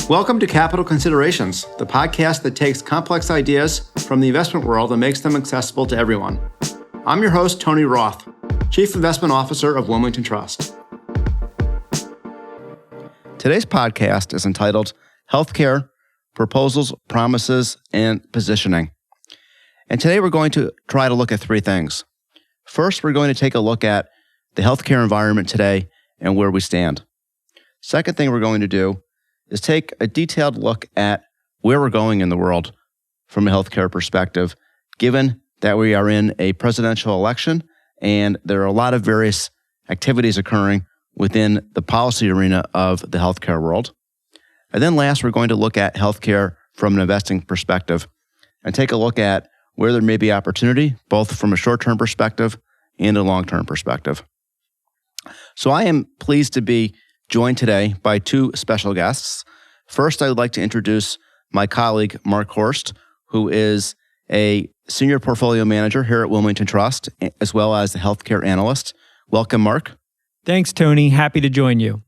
Welcome to Capital Considerations, the podcast that takes complex ideas from the investment world and makes them accessible to everyone. I'm your host, Tony Roth, Chief Investment Officer of Wilmington Trust. Today's podcast is entitled Healthcare, Proposals, Promises, and Positioning. And today we're going to try to look at three things. First, we're going to take a look at the healthcare environment today and where we stand. Second thing we're going to do is take a detailed look at where we're going in the world from a healthcare perspective, given that we are in a presidential election and there are a lot of various activities occurring within the policy arena of the healthcare world. And then last, we're going to look at healthcare from an investing perspective and take a look at where there may be opportunity, both from a short-term perspective and a long-term perspective. So I am pleased to be joined today by two special guests. First, I would like to introduce my colleague, Mark Horst, who is a senior portfolio manager here at Wilmington Trust, as well as a healthcare analyst. Welcome, Mark. Thanks, Tony. Happy to join you.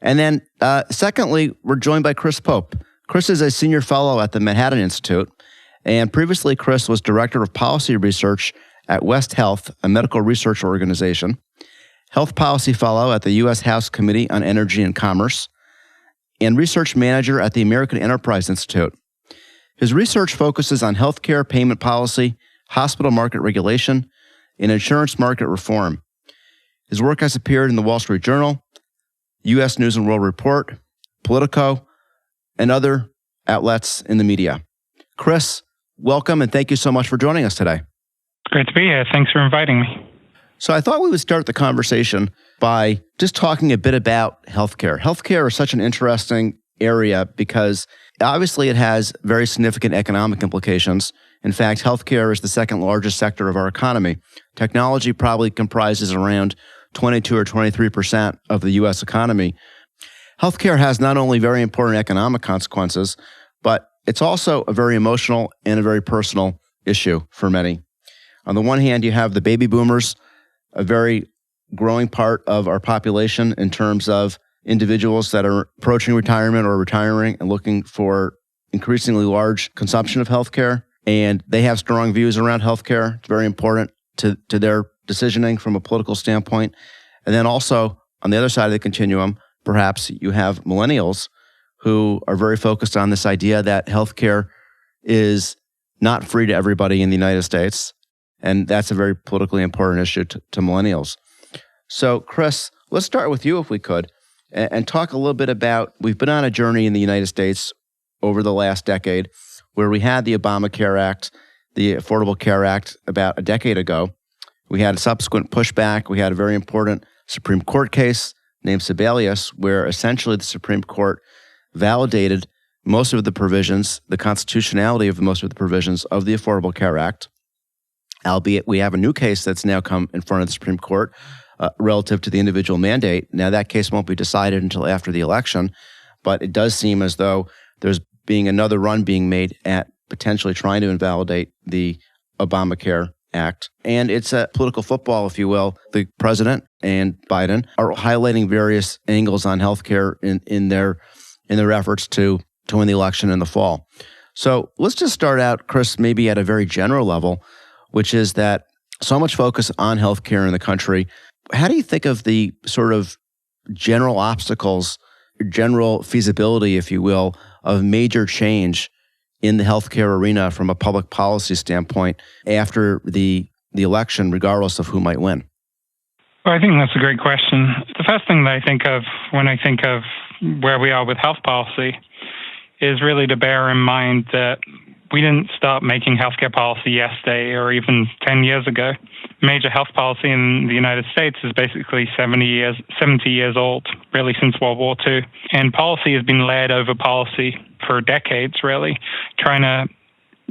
And then secondly, we're joined by Chris Pope. Chris is a senior fellow at the Manhattan Institute, and previously Chris was director of policy research at West Health, a medical research organization, health policy fellow at the U.S. House Committee on Energy and Commerce, and research manager at the American Enterprise Institute. His research focuses on healthcare payment policy, hospital market regulation, and insurance market reform. His work has appeared in the Wall Street Journal, U.S. News and World Report, Politico, and other outlets in the media. Chris, welcome, and thank you so much for joining us today. Great to be here. Thanks for inviting me. So I thought we would start the conversation by just talking a bit about healthcare. Healthcare is such an interesting area because obviously it has very significant economic implications. In fact, healthcare is the second largest sector of our economy. Technology probably comprises around 22 or 23% of the U.S. economy. Healthcare has not only very important economic consequences, but it's also a very emotional and a very personal issue for many. On the one hand, you have the baby boomers, a very growing part of our population in terms of individuals that are approaching retirement or retiring and looking for increasingly large consumption of healthcare. And they have strong views around healthcare. It's very important to their decisioning from a political standpoint. And then also, on the other side of the continuum, perhaps you have millennials who are very focused on this idea that healthcare is not free to everybody in the United States. And that's a very politically important issue to millennials. So, Chris, let's start with you if we could, and talk a little bit about, we've been on a journey in the United States over the last decade where we had the Obamacare Act, the Affordable Care Act about a decade ago. We had a subsequent pushback. We had a very important Supreme Court case named Sebelius, where essentially the Supreme Court validated most of the provisions, the constitutionality of most of the provisions of the Affordable Care Act. Albeit we have a new case that's now come in front of the Supreme Court relative to the individual mandate. Now, that case won't be decided until after the election, but it does seem as though there's being another run being made at potentially trying to invalidate the Obamacare Act. And it's a political football, if you will. The president and Biden are highlighting various angles on healthcare in their efforts to win the election in the fall. So let's just start out, Chris, maybe at a very general level, which is that so much focus on healthcare in the country. How do you think of the sort of general obstacles, general feasibility, if you will, of major change in the healthcare arena from a public policy standpoint after the election, regardless of who might win? Well, I think that's a great question. The first thing that I think of when I think of where we are with health policy is really to bear in mind that we didn't start making healthcare policy yesterday or even 10 years ago. Major health policy in the United States is basically 70 years old, really since World War II. And policy has been layered over policy for decades, really, trying to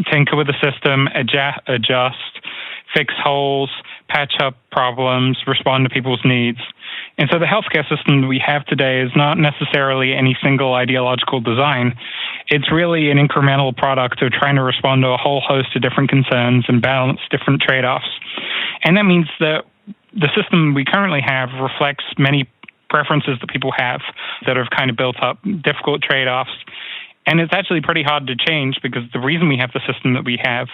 tinker with the system, adjust, fix holes, patch up problems, respond to people's needs. And so the healthcare system that we have today is not necessarily any single ideological design. It's really an incremental product of trying to respond to a whole host of different concerns and balance different trade-offs. And that means that the system we currently have reflects many preferences that people have that have kind of built up difficult trade-offs. And it's actually pretty hard to change because the reason we have the system that we have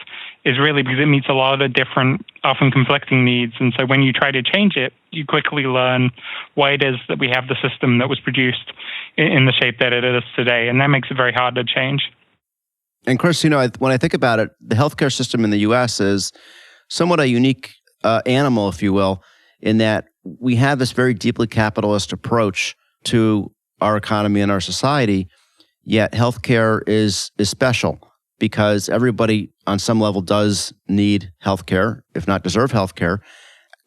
is really because it meets a lot of different, often conflicting needs. And so when you try to change it, you quickly learn why it is that we have the system that was produced in the shape that it is today. And that makes it very hard to change. And Chris, when I think about it, the healthcare system in the U.S. is somewhat a unique animal, if you will, in that we have this very deeply capitalist approach to our economy and our society. Yet healthcare is special because everybody on some level does need healthcare, if not deserve healthcare.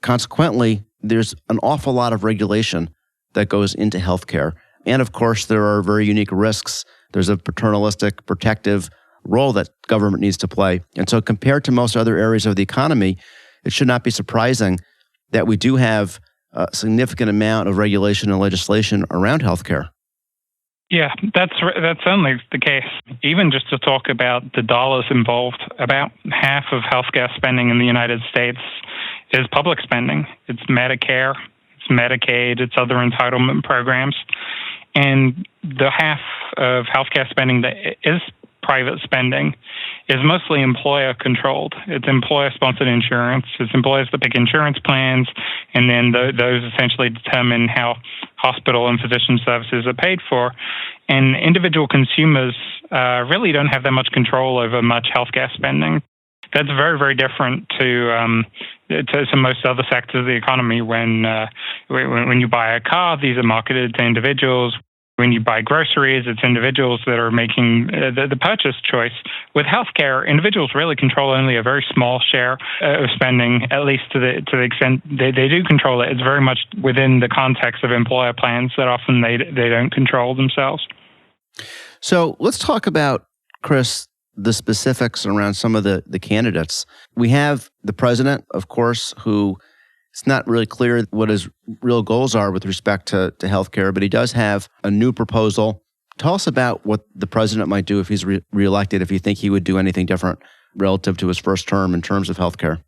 Consequently, there's an awful lot of regulation that goes into healthcare. And of course, there are very unique risks. There's a paternalistic, protective role that government needs to play. And so compared to most other areas of the economy, it should not be surprising that we do have a significant amount of regulation and legislation around healthcare. Yeah, that's certainly the case. Even just to talk about the dollars involved, about half of healthcare spending in the United States is public spending. It's Medicare, it's Medicaid, it's other entitlement programs. And the half of healthcare spending that is private spending is mostly employer-controlled. It's employer-sponsored insurance. It's employers that pick insurance plans, and then those essentially determine how hospital and physician services are paid for. And individual consumers really don't have that much control over much healthcare spending. That's very, very different to most other sectors of the economy. When you buy a car, these are marketed to individuals. When you buy groceries, it's individuals that are making the purchase choice. With healthcare, individuals really control only a very small share of spending, at least to the extent they do control it. It's very much within the context of employer plans that often they don't control themselves. So let's talk about, Chris, the specifics around some of the candidates. We have the president, of course, who it's not really clear what his real goals are with respect to healthcare, but he does have a new proposal. Tell us about what the president might do if he's reelected, if you think he would do anything different relative to his first term in terms of healthcare.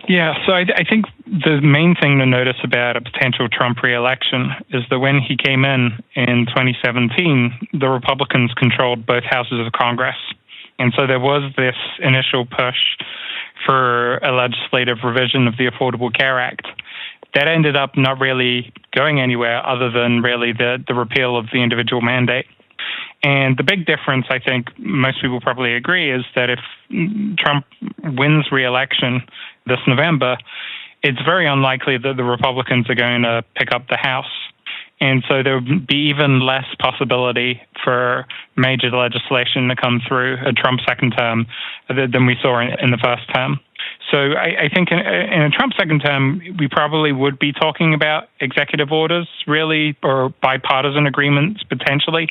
Yeah, so I think the main thing to notice about a potential Trump reelection is that when he came in 2017, the Republicans controlled both houses of Congress. And so there was this initial push for a legislative revision of the Affordable Care Act. That ended up not really going anywhere other than really the repeal of the individual mandate. And the big difference, I think most people probably agree, is that if Trump wins re-election this November, it's very unlikely that the Republicans are going to pick up the House. And so there would be even less possibility for major legislation to come through a Trump second term than we saw in the first term. So I think in a Trump second term, we probably would be talking about executive orders, really, or bipartisan agreements, potentially.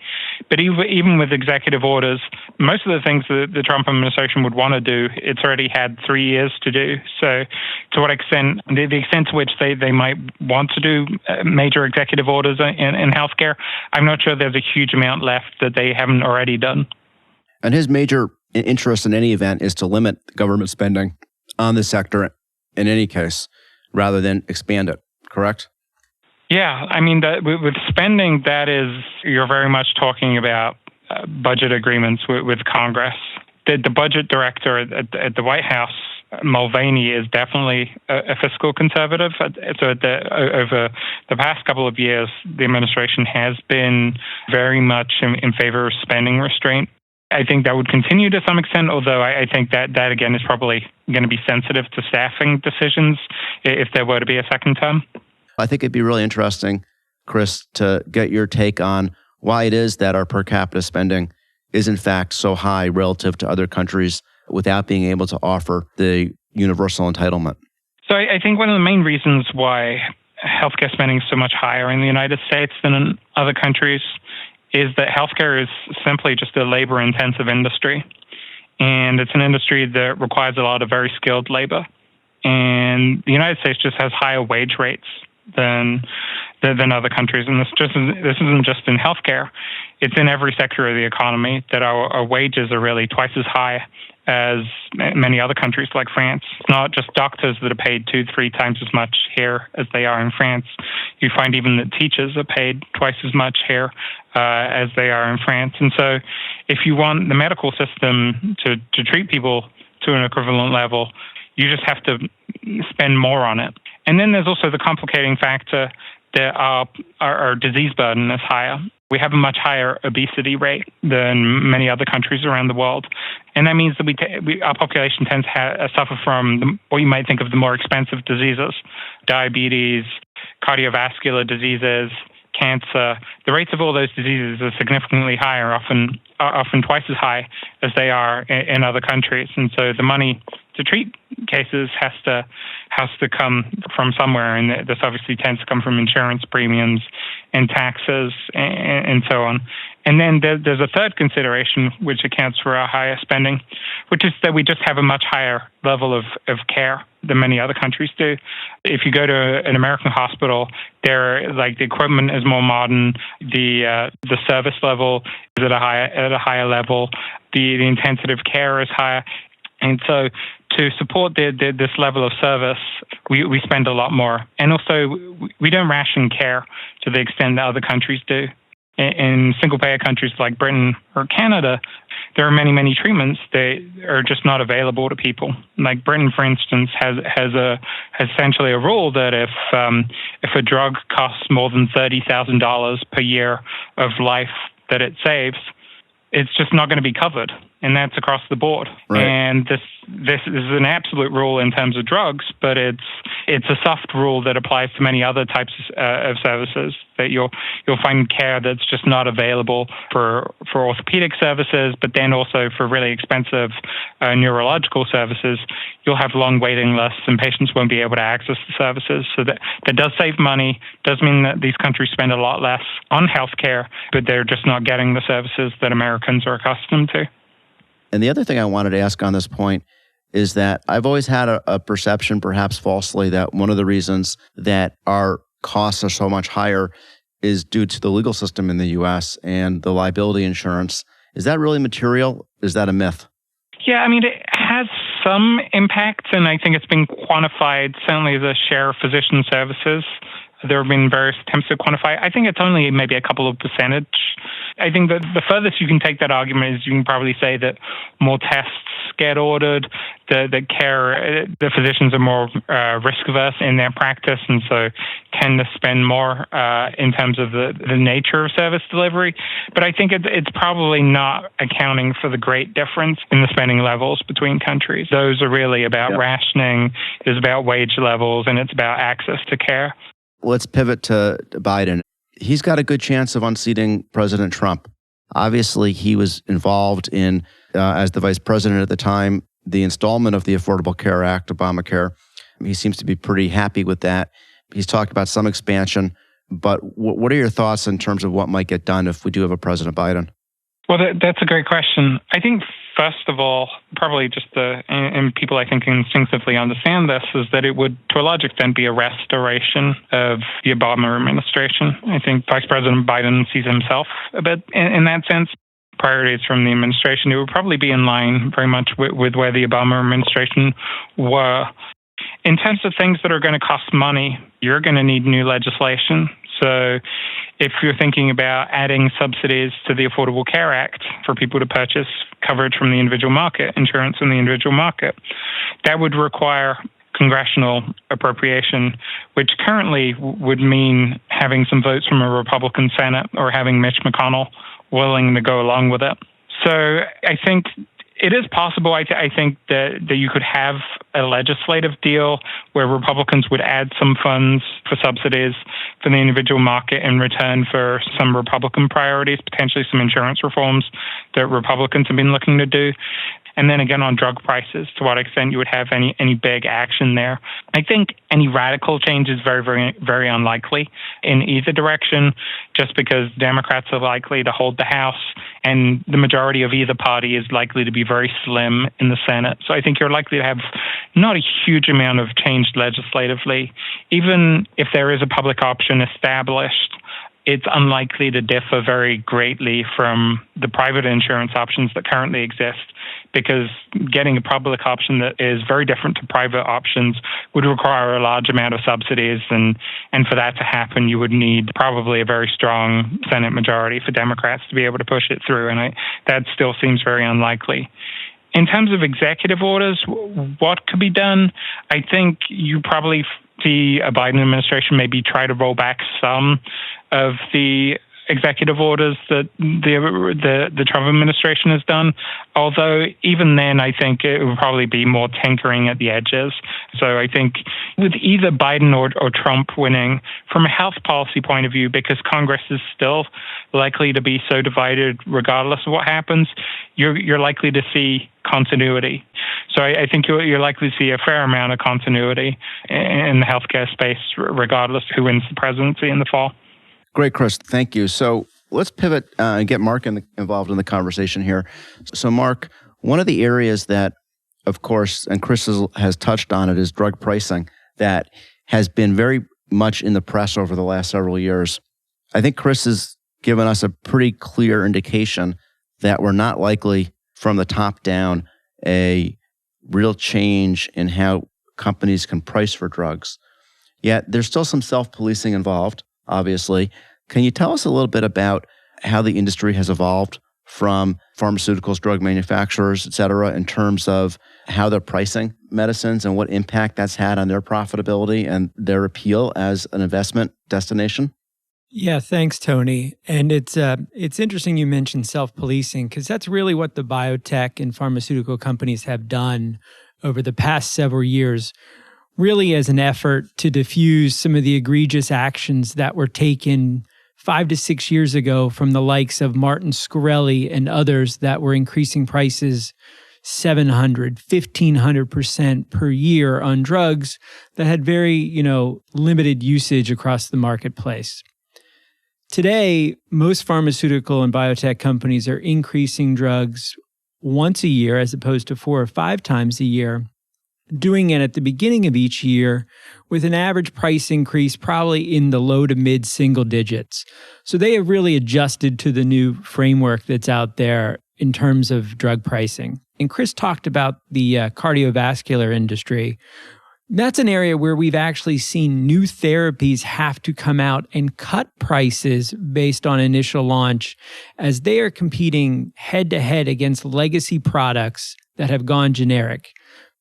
But even with executive orders, most of the things that the Trump administration would want to do, it's already had 3 years to do. So to what extent, the extent to which they might want to do major executive orders in healthcare, I'm not sure there's a huge amount left that they haven't already done. And his major interest in any event is to limit government spending on the sector in any case, rather than expand it, correct? Yeah, I mean, with spending, that is, you're very much talking about budget agreements with Congress. The budget director at the White House, Mulvaney, is definitely a fiscal conservative. So over the past couple of years, the administration has been very much in favor of spending restraint. I think that would continue to some extent, although I think that again is probably going to be sensitive to staffing decisions if there were to be a second term. I think it'd be really interesting, Chris, to get your take on why it is that our per capita spending is in fact so high relative to other countries without being able to offer the universal entitlement. So I think one of the main reasons why healthcare spending is so much higher in the United States than in other countries is that healthcare is simply just a labor-intensive industry. And it's an industry that requires a lot of very skilled labor. And the United States just has higher wage rates than other countries. And this isn't just in healthcare. It's in every sector of the economy that our wages are really twice as high as many other countries like France. It's not just doctors that are paid 2-3 times as much here as they are in France. You find even that teachers are paid twice as much here as they are in France. And so if you want the medical system to treat people to an equivalent level, you just have to spend more on it. And then there's also the complicating factor that our disease burden is higher. We have a much higher obesity rate than many other countries around the world. And that means that our population tends to suffer from what you might think of the more expensive diseases: diabetes, cardiovascular diseases, cancer. The rates of all those diseases are significantly higher, often twice as high as they are in other countries. And so the money to treat cases has to come from somewhere, and this obviously tends to come from insurance premiums and taxes and so on. And then there's a third consideration which accounts for our higher spending, which is that we just have a much higher level of care than many other countries do. If you go to an American hospital, the equipment is more modern, the service level is at a higher level, the intensive care is higher. And so to support this level of service, we spend a lot more. And also, we don't ration care to the extent that other countries do. In single-payer countries like Britain or Canada, there are many, many treatments that are just not available to people. Like Britain, for instance, has essentially a rule that if a drug costs more than $30,000 per year of life that it saves, it's just not going to be covered, and that's across the board. Right. And this is an absolute rule in terms of drugs, but it's a soft rule that applies to many other types of services. That you'll find care that's just not available for orthopedic services, but then also for really expensive neurological services, you'll have long waiting lists, and patients won't be able to access the services. So that does save money. Does mean that these countries spend a lot less on healthcare, but they're just not getting the services that Americans are accustomed to. And the other thing I wanted to ask on this point is that I've always had a perception, perhaps falsely, that one of the reasons that our costs are so much higher is due to the legal system in the U.S. and the liability insurance. Is that really material? Is that a myth? Yeah, I mean, it has some impact, and I think it's been quantified, certainly the share of physician services. There have been various attempts to quantify. I think it's only maybe a couple of percentage. I think that the furthest you can take that argument is you can probably say that more tests get ordered, the physicians are more risk-averse in their practice, and so tend to spend more in terms of the nature of service delivery. But I think it's probably not accounting for the great difference in the spending levels between countries. Those are really about rationing, it's about wage levels, and it's about access to care. Let's pivot to Biden. He's got a good chance of unseating President Trump. Obviously, he was involved in, as the vice president at the time, the installment of the Affordable Care Act, Obamacare. He seems to be pretty happy with that. He's talked about some expansion, but what are your thoughts in terms of what might get done if we do have a President Biden? Well, that's a great question. I think, first of all, probably just and people I think instinctively understand this, is that it would, to a large extent, be a restoration of the Obama administration. I think Vice President Biden sees himself a bit in that sense. Priorities from the administration, it would probably be in line very much with where the Obama administration were. In terms of things that are going to cost money, you're going to need new legislation. So if you're thinking about adding subsidies to the Affordable Care Act for people to purchase coverage from the individual market, insurance in the individual market, that would require congressional appropriation, which currently would mean having some votes from a Republican Senate or having Mitch McConnell willing to go along with it. So I think it is possible, I think, that you could have a legislative deal where Republicans would add some funds for subsidies for the individual market in return for some Republican priorities, potentially some insurance reforms that Republicans have been looking to do. And then again, on drug prices, to what extent you would have any big action there. I think any radical change is very, very, very unlikely in either direction, just because Democrats are likely to hold the House, and the majority of either party is likely to be very slim in the Senate. So I think you're likely to have not a huge amount of change legislatively. Even if there is a public option established, it's unlikely to differ very greatly from the private insurance options that currently exist, because getting a public option that is very different to private options would require a large amount of subsidies. And for that to happen, you would need probably a very strong Senate majority for Democrats to be able to push it through. And that still seems very unlikely. In terms of executive orders, what could be done? I think you probably see a Biden administration maybe try to roll back some of the executive orders that the Trump administration has done. Although even then, I think it would probably be more tinkering at the edges. So I think with either Biden or Trump winning, from a health policy point of view, because Congress is still likely to be so divided regardless of what happens, you're likely to see continuity. So I think you're likely to see a fair amount of continuity in the healthcare space, regardless of who wins the presidency in the fall. Great, Chris. Thank you. So let's pivot and get Mark involved in the conversation here. So Mark, one of the areas that, of course, and Chris has touched on it, is drug pricing that has been very much in the press over the last several years. I think Chris has given us a pretty clear indication that we're not likely from the top down a real change in how companies can price for drugs. Yet there's still some self-policing involved, obviously. Can you tell us a little bit about how the industry has evolved from pharmaceuticals, drug manufacturers, et cetera, in terms of how they're pricing medicines and what impact that's had on their profitability and their appeal as an investment destination? Yeah, thanks, Tony. And it's interesting you mentioned self-policing, because that's really what the biotech and pharmaceutical companies have done over the past several years, really as an effort to diffuse some of the egregious actions that were taken 5 to 6 years ago from the likes of Martin Shkreli and others that were increasing prices 700, 1,500% per year on drugs that had very, limited usage across the marketplace. Today, most pharmaceutical and biotech companies are increasing drugs once a year as opposed to 4 or 5 times a year, doing it at the beginning of each year with an average price increase probably in the low to mid single digits. So they have really adjusted to the new framework that's out there in terms of drug pricing. And Chris talked about the cardiovascular industry. That's an area where we've actually seen new therapies have to come out and cut prices based on initial launch, as they are competing head-to-head against legacy products that have gone generic.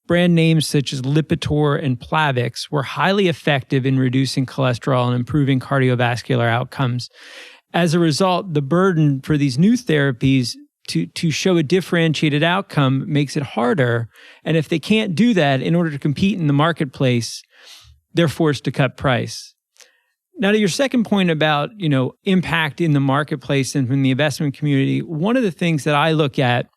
Brand names such as Lipitor and Plavix were highly effective in reducing cholesterol and improving cardiovascular outcomes. As a result, the burden for these new therapies to show a differentiated outcome makes it harder. And if they can't do that in order to compete in the marketplace, they're forced to cut price. Now, to your second point about, impact in the marketplace and from the investment community, one of the things that I look at,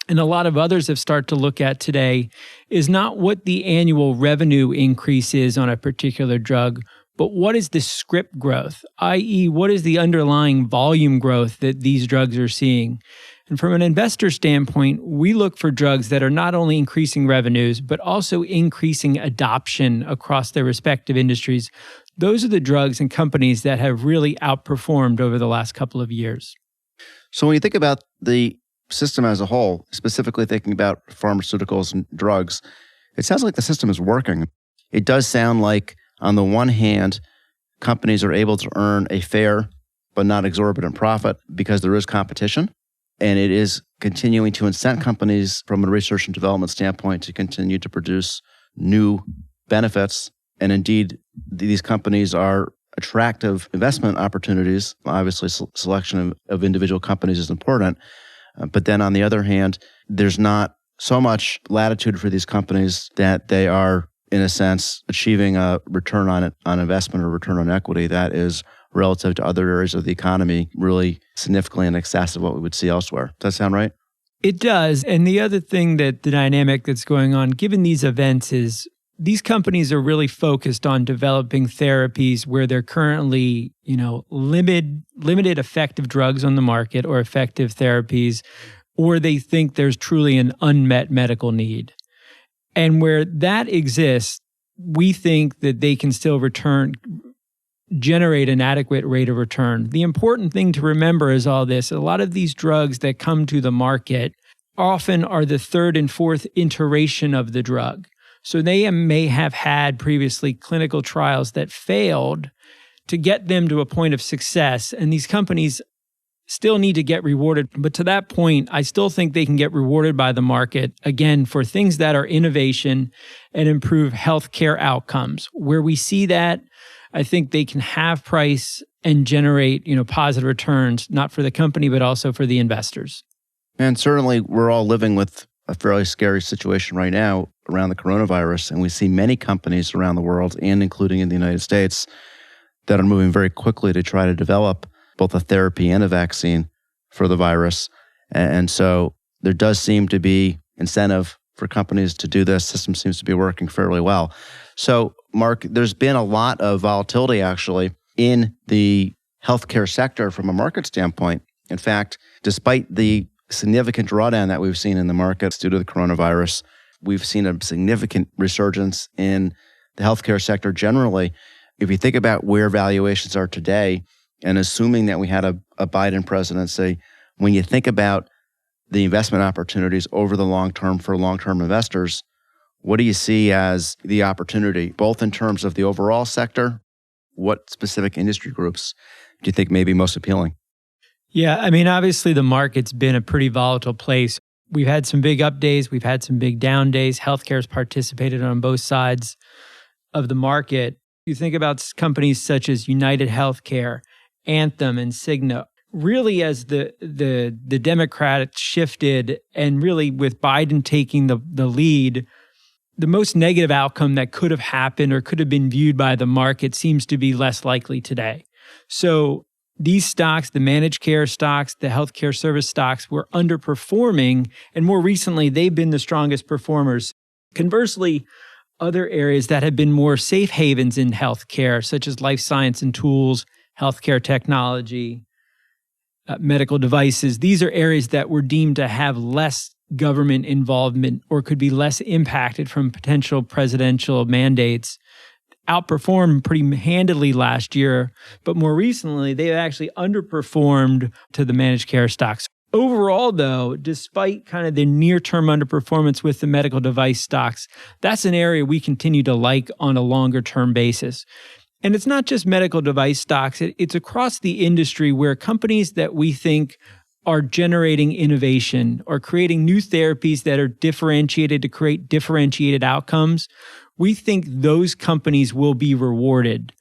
and a lot of others have started to look at today, is not what the annual revenue increase is on a particular drug, but what is the script growth, i.e., what is the underlying volume growth that these drugs are seeing? And from an investor standpoint, we look for drugs that are not only increasing revenues, but also increasing adoption across their respective industries. Those are the drugs and companies that have really outperformed over the last couple of years. So when you think about the system as a whole, specifically thinking about pharmaceuticals and drugs, it sounds like the system is working. It does sound like, on the one hand, companies are able to earn a fair but not exorbitant profit because there is competition, and it is continuing to incent companies from a research and development standpoint to continue to produce new benefits. And indeed, these companies are attractive investment opportunities. Obviously, selection of individual companies is important. But then on the other hand, there's not so much latitude for these companies that they are, in a sense, achieving a return on investment or return on equity that is relative to other areas of the economy really significantly in excess of what we would see elsewhere. Does that sound right? It does. And the other thing that the dynamic that's going on, given these events, is these companies are really focused on developing therapies where they're currently, limited effective drugs on the market or effective therapies, or they think there's truly an unmet medical need. And where that exists, we think that they can still generate an adequate rate of return. The important thing to remember is all this. A lot of these drugs that come to the market often are the third and fourth iteration of the drug. So they may have had previously clinical trials that failed to get them to a point of success. And these companies still need to get rewarded. But to that point, I still think they can get rewarded by the market, again, for things that are innovation and improve healthcare outcomes. Where we see that, I think they can have price and generate, positive returns, not for the company, but also for the investors. And certainly we're all living with a fairly scary situation right now around the coronavirus. And we see many companies around the world, and including in the United States, that are moving very quickly to try to develop both a therapy and a vaccine for the virus. And so there does seem to be incentive for companies to do this. System seems to be working fairly well. So, Mark, there's been a lot of volatility actually in the healthcare sector from a market standpoint. In fact, despite the significant drawdown that we've seen in the markets due to the coronavirus, we've seen a significant resurgence in the healthcare sector generally. If you think about where valuations are today, and assuming that we had a Biden presidency, when you think about the investment opportunities over the long term for long-term investors, what do you see as the opportunity, both in terms of the overall sector? What specific industry groups do you think may be most appealing? Yeah, obviously the market's been a pretty volatile place. We've had some big up days. We've had some big down days. Healthcare's participated on both sides of the market. You think about companies such as United Healthcare, Anthem, and Cigna. Really, as the Democrats shifted, and really with Biden taking the lead, the most negative outcome that could have happened or could have been viewed by the market seems to be less likely today. So these stocks, the managed care stocks, the healthcare service stocks, were underperforming, and more recently, they've been the strongest performers. Conversely, other areas that have been more safe havens in healthcare, such as life science and tools, healthcare technology, medical devices, these are areas that were deemed to have less government involvement or could be less impacted from potential presidential mandates, outperformed pretty handily last year, but more recently, they've actually underperformed to the managed care stocks. Overall, though, despite kind of the near-term underperformance with the medical device stocks, that's an area we continue to like on a longer-term basis. And it's not just medical device stocks, it's across the industry where companies that we think are generating innovation or creating new therapies that are differentiated to create differentiated outcomes, we think those companies will be rewarded.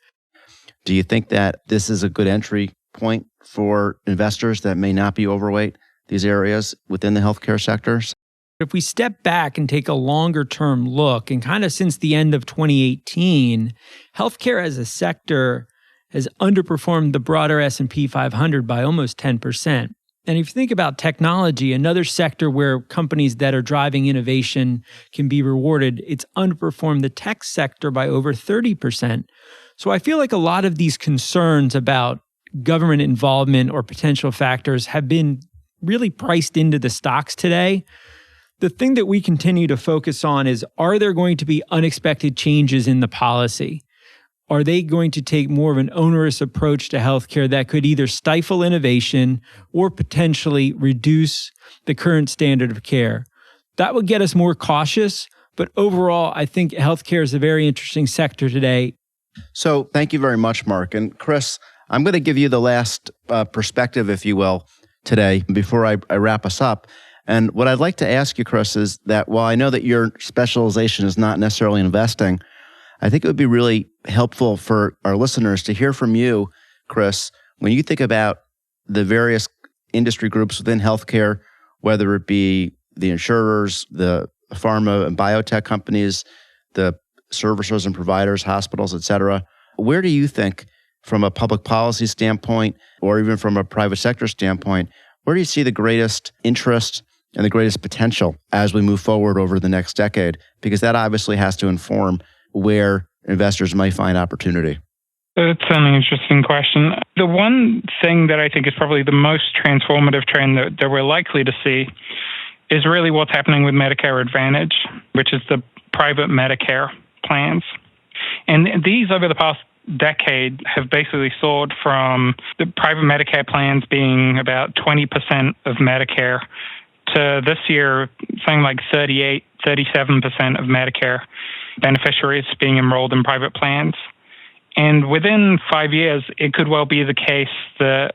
Do you think that this is a good entry point for investors that may not be overweight these areas within the healthcare sectors? If we step back and take a longer term look, and kind of since the end of 2018, healthcare as a sector has underperformed the broader S&P 500 by almost 10%. And if you think about technology, another sector where companies that are driving innovation can be rewarded, it's underperformed the tech sector by over 30%. So I feel like a lot of these concerns about government involvement or potential factors have been really priced into the stocks today. The thing that we continue to focus on is, are there going to be unexpected changes in the policy? Are they going to take more of an onerous approach to healthcare that could either stifle innovation or potentially reduce the current standard of care? That would get us more cautious, but overall, I think healthcare is a very interesting sector today. So thank you very much, Mark. And Chris, I'm going to give you the last perspective, if you will, today before I wrap us up. And what I'd like to ask you, Chris, is that while I know that your specialization is not necessarily investing, I think it would be really helpful for our listeners to hear from you, Chris, when you think about the various industry groups within healthcare, whether it be the insurers, the pharma and biotech companies, the servicers and providers, hospitals, et cetera. Where do you think, from a public policy standpoint or even from a private sector standpoint, where do you see the greatest interest and the greatest potential as we move forward over the next decade? Because that obviously has to inform where investors might find opportunity. It's an interesting question. The one thing that I think is probably the most transformative trend that we're likely to see is really what's happening with Medicare Advantage, which is the private Medicare plans. And these, over the past decade have basically soared from the private Medicare plans being about 20% of Medicare to this year, something like 37% of Medicare beneficiaries being enrolled in private plans. And within 5 years, it could well be the case that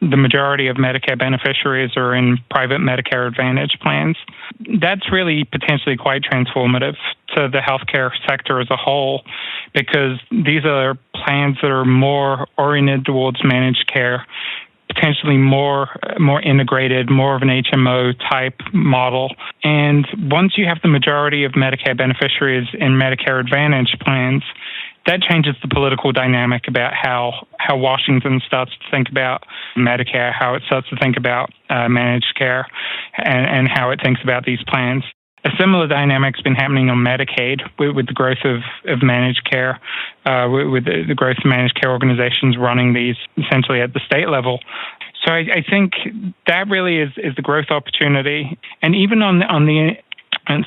the majority of Medicare beneficiaries are in private Medicare Advantage plans. That's really potentially quite transformative to the healthcare sector as a whole, because these are plans that are more oriented towards managed care, potentially more integrated, more of an HMO type model. And once you have the majority of Medicare beneficiaries in Medicare Advantage plans, that changes the political dynamic about how Washington starts to think about Medicare, how it starts to think about managed care, and how it thinks about these plans. A similar dynamic's been happening on Medicaid with the growth of managed care, with the growth of managed care organizations running these essentially at the state level. So I think that really is the growth opportunity. And even on the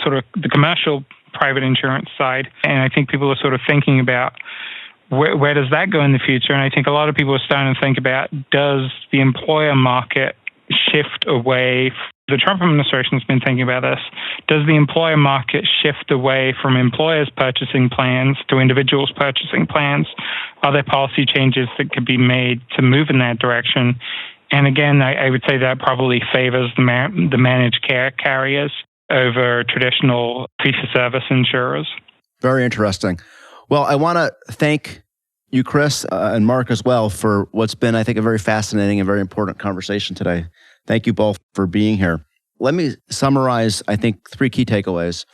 sort of the commercial private insurance side, and I think people are sort of thinking about where does that go in the future? And I think a lot of people are starting to think about, does the employer market shift away? The Trump administration has been thinking about this. Does the employer market shift away from employers purchasing plans to individuals purchasing plans? Are there policy changes that could be made to move in that direction? And again, I would say that probably favors the managed care carriers over traditional fee-for-service insurers. Very interesting. Well, I want to thank you, Chris, and Mark as well, for what's been, I think, a very fascinating and very important conversation today. Thank you both for being here. Let me summarize, I think, 3 key takeaways.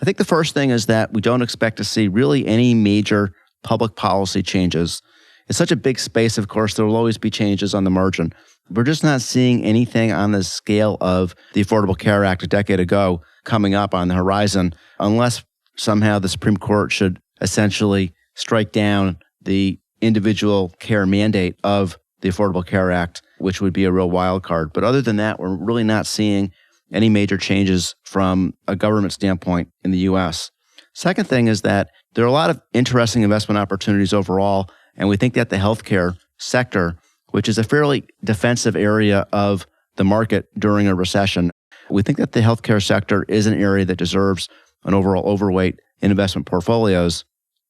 I think the first thing is that we don't expect to see really any major public policy changes. It's such a big space, of course, there will always be changes on the margin. We're just not seeing anything on the scale of the Affordable Care Act a decade ago coming up on the horizon, unless somehow the Supreme Court should essentially strike down the individual care mandate of the Affordable Care Act, which would be a real wild card. But other than that, we're really not seeing any major changes from a government standpoint in the U.S. Second thing is that there are a lot of interesting investment opportunities overall, and we think that the healthcare sector, which is a fairly defensive area of the market during a recession, we think that the healthcare sector is an area that deserves an overall overweight in investment portfolios.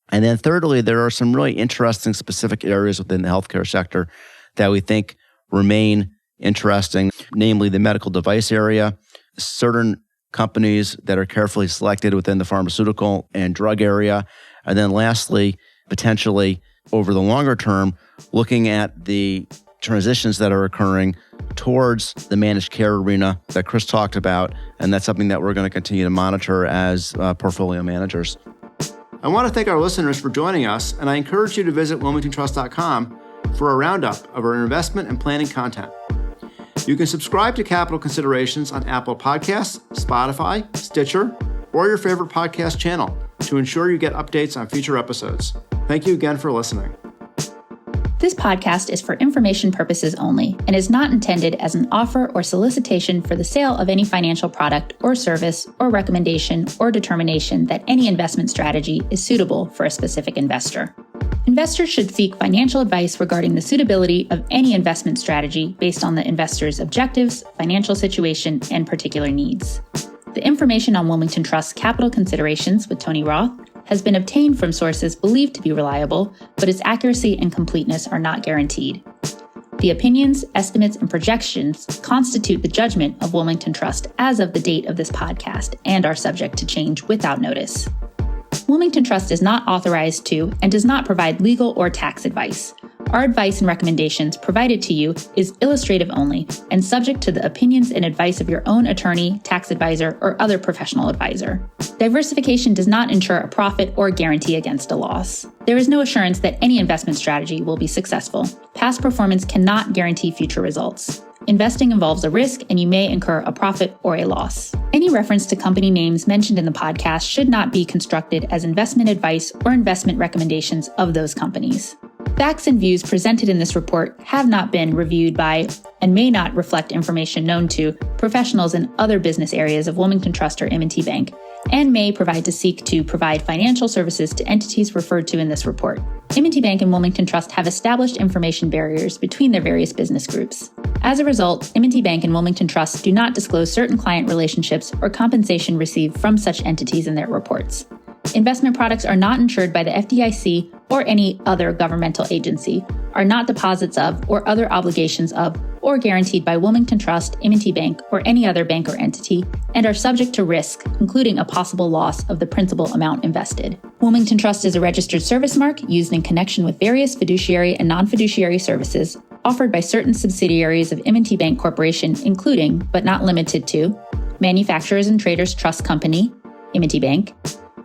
And then thirdly, there are some really interesting specific areas within the healthcare sector that we think remain interesting, namely the medical device area, certain companies that are carefully selected within the pharmaceutical and drug area, and then lastly, potentially over the longer term, looking at the transitions that are occurring towards the managed care arena that Chris talked about, and that's something that we're going to continue to monitor as portfolio managers. I want to thank our listeners for joining us, and I encourage you to visit WilmingtonTrust.com for a roundup of our investment and planning content. You can subscribe to Capital Considerations on Apple Podcasts, Spotify, Stitcher, or your favorite podcast channel to ensure you get updates on future episodes. Thank you again for listening. This podcast is for information purposes only and is not intended as an offer or solicitation for the sale of any financial product or service or recommendation or determination that any investment strategy is suitable for a specific investor. Investors should seek financial advice regarding the suitability of any investment strategy based on the investor's objectives, financial situation, and particular needs. The information on Wilmington Trust's Capital Considerations with Tony Roth has been obtained from sources believed to be reliable, but its accuracy and completeness are not guaranteed. The opinions, estimates, and projections constitute the judgment of Wilmington Trust as of the date of this podcast and are subject to change without notice. Wilmington Trust is not authorized to and does not provide legal or tax advice. Our advice and recommendations provided to you is illustrative only and subject to the opinions and advice of your own attorney, tax advisor, or other professional advisor. Diversification does not ensure a profit or guarantee against a loss. There is no assurance that any investment strategy will be successful. Past performance cannot guarantee future results. Investing involves a risk, and you may incur a profit or a loss. Any reference to company names mentioned in the podcast should not be construed as investment advice or investment recommendations of those companies. Facts and views presented in this report have not been reviewed by and may not reflect information known to professionals in other business areas of Wilmington Trust or M&T Bank and may seek to provide financial services to entities referred to in this report. M&T Bank and Wilmington Trust have established information barriers between their various business groups. As a result, M&T Bank and Wilmington Trust do not disclose certain client relationships or compensation received from such entities in their reports. Investment products are not insured by the FDIC or any other governmental agency, are not deposits of or other obligations of, or guaranteed by Wilmington Trust, M&T Bank, or any other bank or entity, and are subject to risk, including a possible loss of the principal amount invested. Wilmington Trust is a registered service mark used in connection with various fiduciary and non-fiduciary services offered by certain subsidiaries of M&T Bank Corporation, including, but not limited to, Manufacturers and Traders Trust Company, M&T Bank,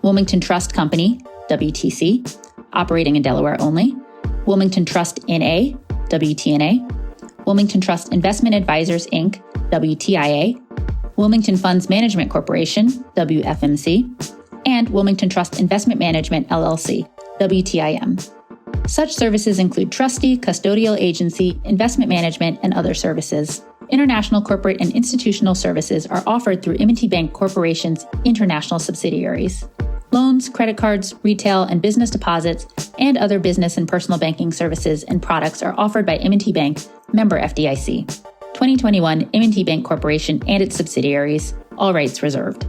Wilmington Trust Company, WTC, operating in Delaware only, Wilmington Trust N.A., WTNA, Wilmington Trust Investment Advisors, Inc., WTIA, Wilmington Funds Management Corporation, WFMC, and Wilmington Trust Investment Management, LLC, WTIM. Such services include trustee, custodial agency, investment management, and other services. International corporate and institutional services are offered through M&T Bank Corporation's international subsidiaries. Loans, credit cards, retail and business deposits, and other business and personal banking services and products are offered by M&T Bank, member FDIC. 2021 M&T Bank Corporation and its subsidiaries, all rights reserved.